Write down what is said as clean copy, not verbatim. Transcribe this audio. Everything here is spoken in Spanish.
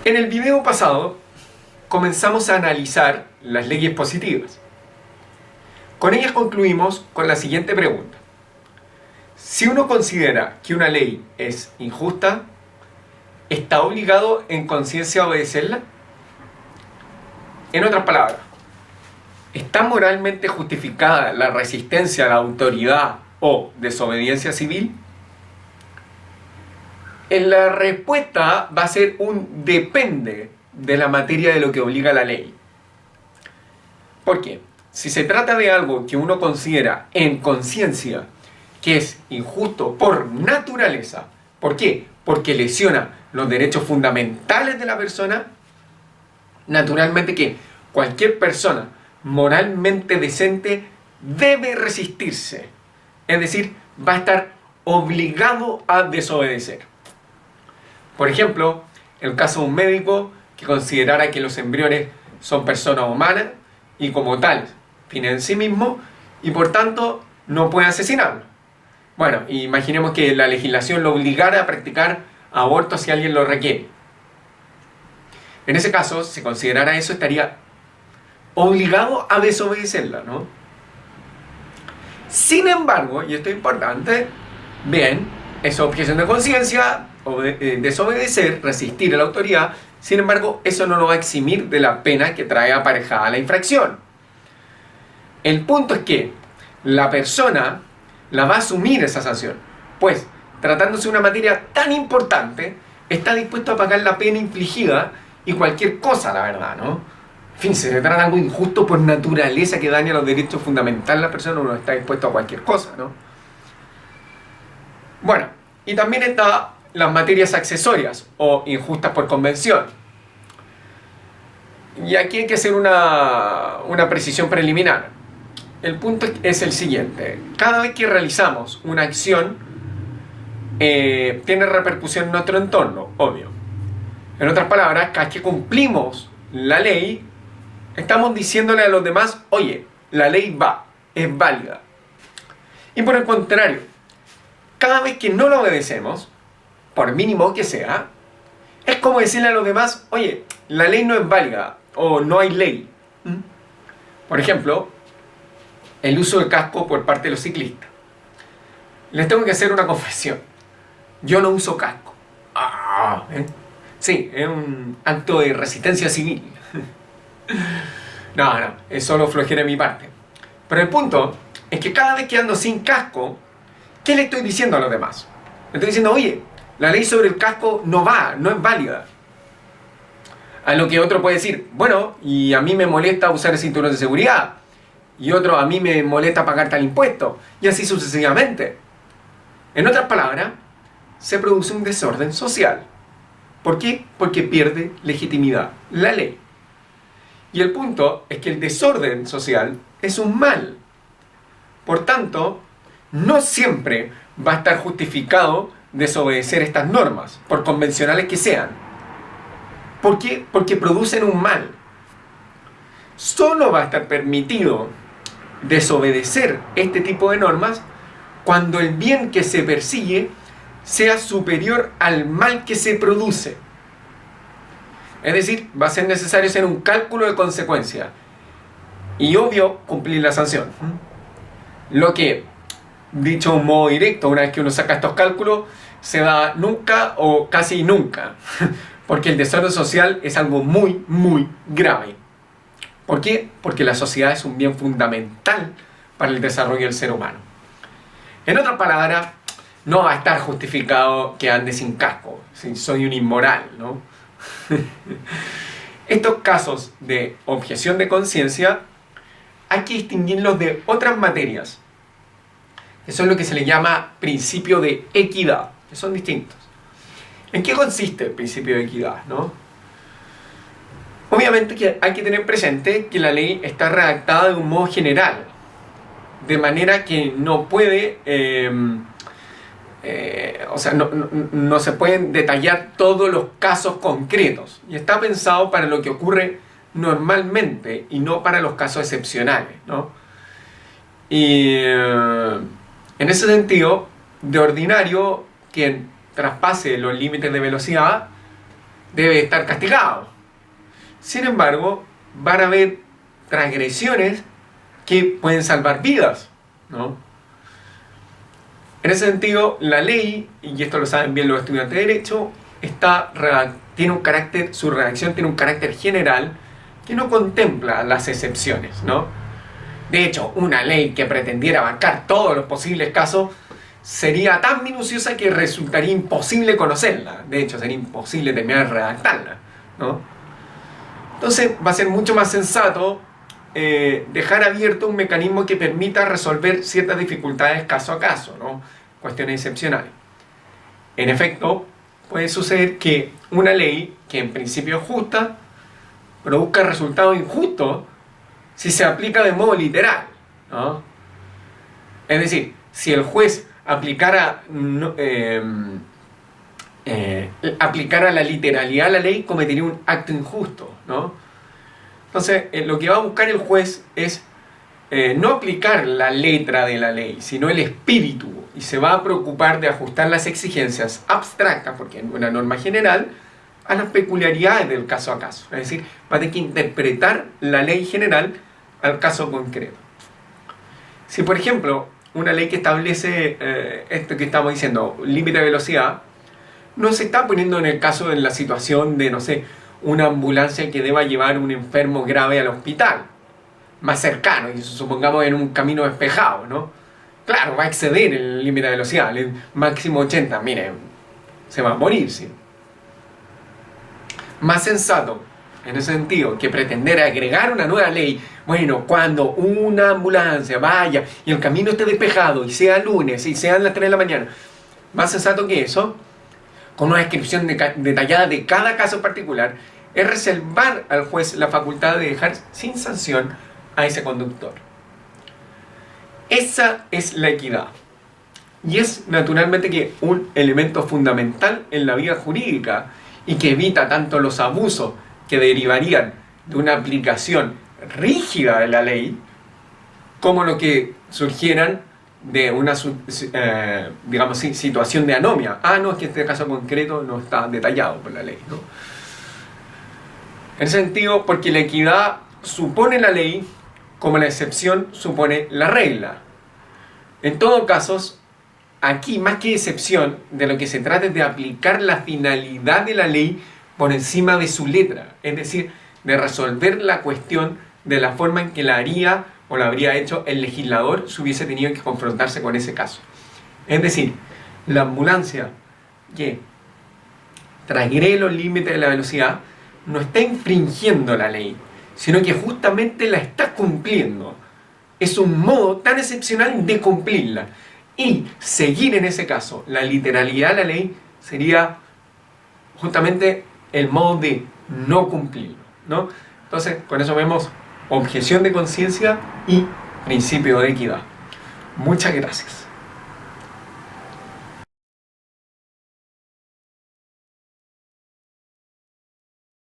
En el video pasado comenzamos a analizar las leyes positivas. Con ellas concluimos con la siguiente pregunta. Si uno considera que una ley es injusta, ¿está obligado en conciencia a obedecerla? En otras palabras, ¿está moralmente justificada la resistencia a la autoridad o desobediencia civil? La respuesta va a ser un depende de la materia de lo que obliga la ley. ¿Por qué? Si se trata de algo que uno considera en conciencia que es injusto por naturaleza, ¿por qué? Porque lesiona los derechos fundamentales de la persona, naturalmente que cualquier persona moralmente decente debe resistirse. Es decir, va a estar obligado a desobedecer. Por ejemplo, el caso de un médico que considerara que los embriones son personas humanas y como tales, fines en sí mismos, y por tanto no puede asesinarlos. Bueno, imaginemos que la legislación lo obligara a practicar aborto si alguien lo requiere. En ese caso, si considerara eso, estaría obligado a desobedecerla, ¿no? Sin embargo, y esto es importante, bien, es objeción de conciencia, desobedecer, resistir a la autoridad. Sin embargo, eso no lo va a eximir de la pena que trae aparejada la infracción. El punto es que la persona la va a asumir esa sanción, pues tratándose de una materia tan importante, está dispuesto a pagar la pena infligida y cualquier cosa, la verdad, ¿no? En fin, se trata de algo injusto por naturaleza que daña los derechos fundamentales de la persona, uno está dispuesto a cualquier cosa, ¿no? Bueno, y también está las materias accesorias o injustas por convención. Y aquí hay que hacer una precisión preliminar. El punto es el siguiente. Cada vez que realizamos una acción, tiene repercusión en nuestro entorno, obvio. En otras palabras, cada vez que cumplimos la ley, estamos diciéndole a los demás, oye, la ley va, es válida. Y por el contrario, cada vez que no lo obedecemos, por mínimo que sea, es como decirle a los demás, oye, la ley no es válida o no hay ley. Por ejemplo, el uso de casco por parte de los ciclistas. Les tengo que hacer una confesión. Yo no uso casco. Sí, es un acto de resistencia civil. No, es solo flojera de mi parte. Pero el punto es que cada vez que ando sin casco, ¿qué le estoy diciendo a los demás? Le estoy diciendo, oye, la ley sobre el casco no va, no es válida. A lo que otro puede decir, bueno, y a mí me molesta usar el cinturón de seguridad. Y otro, a mí me molesta pagar tal impuesto. Y así sucesivamente. En otras palabras, se produce un desorden social. ¿Por qué? Porque pierde legitimidad la ley. Y el punto es que el desorden social es un mal. Por tanto, no siempre va a estar justificado desobedecer estas normas, por convencionales que sean. ¿Por qué? Porque producen un mal. Solo va a estar permitido desobedecer este tipo de normas cuando el bien que se persigue sea superior al mal que se produce. Es decir, va a ser necesario hacer un cálculo de consecuencias y obvio cumplir la sanción. Lo que, dicho de un modo directo, una vez que uno saca estos cálculos, se da nunca o casi nunca, porque el desorden social es algo muy, muy grave. ¿Por qué? Porque la sociedad es un bien fundamental para el desarrollo del ser humano. En otras palabras, no va a estar justificado que ande sin casco, si soy un inmoral, ¿no? Estos casos de objeción de conciencia hay que distinguirlos de otras materias. Eso es lo que se le llama principio de equidad, que son distintos. ¿En qué consiste el principio de equidad, no? Obviamente que hay que tener presente que la ley está redactada de un modo general, de manera que no puede, no se pueden detallar todos los casos concretos. Y está pensado para lo que ocurre normalmente y no para los casos excepcionales, ¿no? Y en ese sentido, de ordinario, quien traspase los límites de velocidad debe estar castigado. Sin embargo, van a haber transgresiones que pueden salvar vidas, ¿no? En ese sentido, la ley, y esto lo saben bien los estudiantes de Derecho, tiene un carácter, su redacción tiene un carácter general que no contempla las excepciones, ¿no? De hecho, una ley que pretendiera abarcar todos los posibles casos sería tan minuciosa que resultaría imposible conocerla. De hecho, sería imposible terminar de redactarla, ¿no? Entonces, va a ser mucho más sensato dejar abierto un mecanismo que permita resolver ciertas dificultades caso a caso, ¿no? Cuestiones excepcionales. En efecto, puede suceder que una ley que en principio es justa produzca resultados injustos si se aplica de modo literal, ¿no? Es decir, si el juez aplicara la literalidad de la ley, cometería un acto injusto, ¿no? Entonces, lo que va a buscar el juez es no aplicar la letra de la ley, sino el espíritu, y se va a preocupar de ajustar las exigencias abstractas, porque es una norma general, a las peculiaridades del caso a caso. Es decir, va a tener que interpretar la ley general al caso concreto. Si, por ejemplo, una ley que establece esto que estamos diciendo, límite de velocidad, no se está poniendo en el caso, en la situación de, no sé, una ambulancia que deba llevar a un enfermo grave al hospital más cercano, y supongamos en un camino despejado, ¿no? Claro, va a exceder el límite de velocidad, el máximo 80, miren, se va a morir, ¿sí? Más sensato, en ese sentido, que pretender agregar una nueva ley, bueno, cuando una ambulancia vaya y el camino esté despejado, y sea lunes, y sean las 3 de la mañana, más sensato que eso, con una descripción detallada de cada caso particular, es reservar al juez la facultad de dejar sin sanción a ese conductor. Esa es la equidad. Y es naturalmente que un elemento fundamental en la vida jurídica y que evita tanto los abusos que derivarían de una aplicación rígida de la ley como lo que surgieran de una digamos, situación de anomia. Ah, no, es que este caso concreto no está detallado por la ley, ¿no? En ese sentido, porque la equidad supone la ley como la excepción supone la regla. En todo caso, aquí más que excepción, de lo que se trata es de aplicar la finalidad de la ley por encima de su letra, es decir, de resolver la cuestión de la forma en que la haría o la habría hecho el legislador si hubiese tenido que confrontarse con ese caso. Es decir, la ambulancia que transgrede los límites de la velocidad no está infringiendo la ley, sino que justamente la está cumpliendo. Es un modo tan excepcional de cumplirla. Y seguir en ese caso la literalidad de la ley sería justamente el modo de no cumplirlo, ¿no? Entonces, con eso vemos objeción de conciencia y principio de equidad. Muchas gracias.